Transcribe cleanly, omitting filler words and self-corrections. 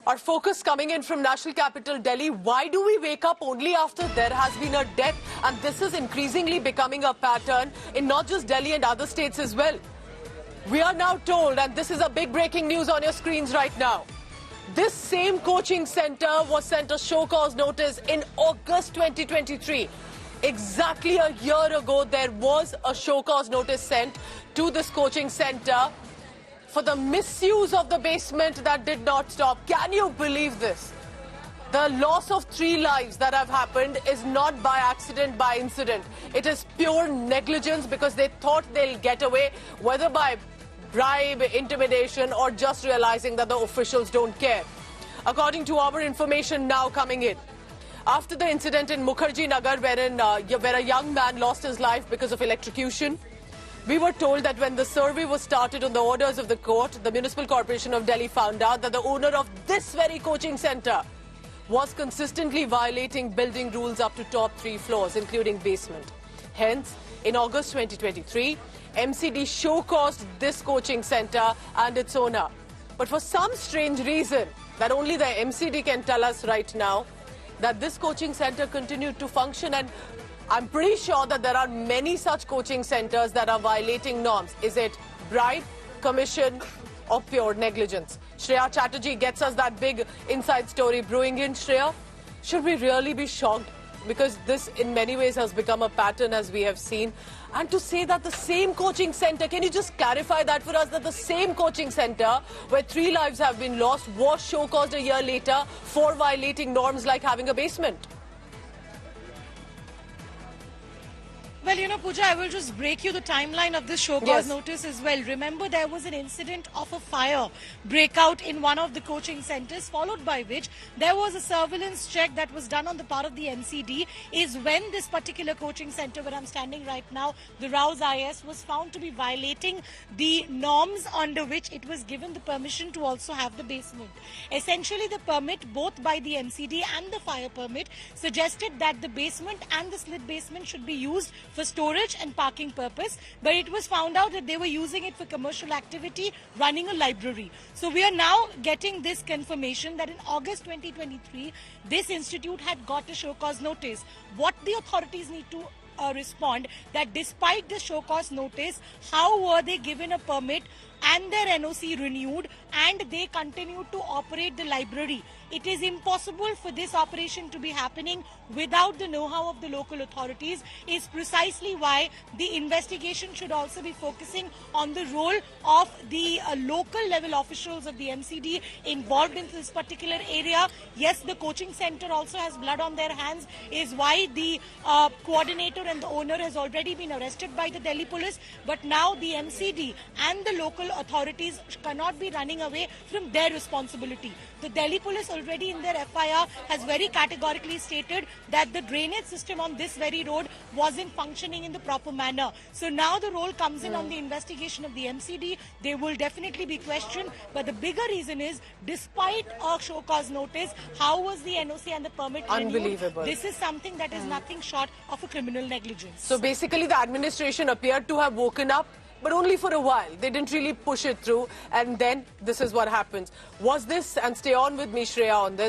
Our focus coming in from national capital Delhi. Why do we wake up only after there has been a death? And this is increasingly becoming a pattern in not just Delhi and other states as well. We are now told, and this is a big breaking news on your screens right now. This same coaching center was sent a show cause notice in August 2023. Exactly a year ago, there was a show cause notice sent to this coaching center for the misuse of the basement that did not stop. Can you believe this? The loss of 3 lives that have happened is not by accident, by incident. It is pure negligence because they thought they'll get away, whether by bribe, intimidation, or just realizing that the officials don't care. According to our information now coming in, after the incident in Mukherjee Nagar, where a young man lost his life because of electrocution, we were told that when the survey was started on the orders of the court, the Municipal Corporation of Delhi found out that the owner of this very coaching center was consistently violating building rules up to top 3 floors, including basement. Hence, in August 2023, MCD show-caused this coaching center and its owner. But for some strange reason that only the MCD can tell us right now, that this coaching center continued to function, and I'm pretty sure that there are many such coaching centers that are violating norms. Is it bribe, commission, or pure negligence? Shreya Chatterjee gets us that big inside story brewing in. Shreya, should we really be shocked? Because this in many ways has become a pattern, as we have seen. And to say that the same coaching center, can you just clarify that for us, that the same coaching center where 3 lives have been lost was show-caused a year later for violating norms like having a basement? Well, you know, Pooja, I will just break you the timeline of this show cause notice as well. Remember, there was an incident of a fire breakout in one of the coaching centers, followed by which there was a surveillance check that was done on the part of the MCD, is when this particular coaching center where I'm standing right now, the Rouse IS, was found to be violating the norms under which it was given the permission to also have the basement. Essentially, the permit, both by the MCD and the fire permit, suggested that the basement and the slit basement should be used for storage and parking purpose, but it was found out that they were using it for commercial activity, running a library. So we are now getting this confirmation that in August 2023, this institute had got a show cause notice. What the authorities need to respond, that despite the show cause notice, how were they given a permit and their NOC renewed and they continued to operate the library? It is impossible for this operation to be happening without the know-how of the local authorities, is precisely why the investigation should also be focusing on the role of the local level officials of the MCD involved in this particular area. Yes, the coaching center also has blood on their hands, is why the coordinator and the owner has already been arrested by the Delhi police, but now the MCD and the local authorities cannot be running away from their responsibility. The Delhi police already in their FIR has very categorically stated that the drainage system on this very road wasn't functioning in the proper manner. So now the role comes in on the investigation of the MCD. They will definitely be questioned, but the bigger reason is, despite a show cause notice, how was the NOC and the permit renewed? Unbelievable. This is something that is nothing short of a criminal negligence. So basically the administration appeared to have woken up, but only for a while. They didn't really push it through, and then this is what happens. Was this, and stay on with me, Shreya, on this.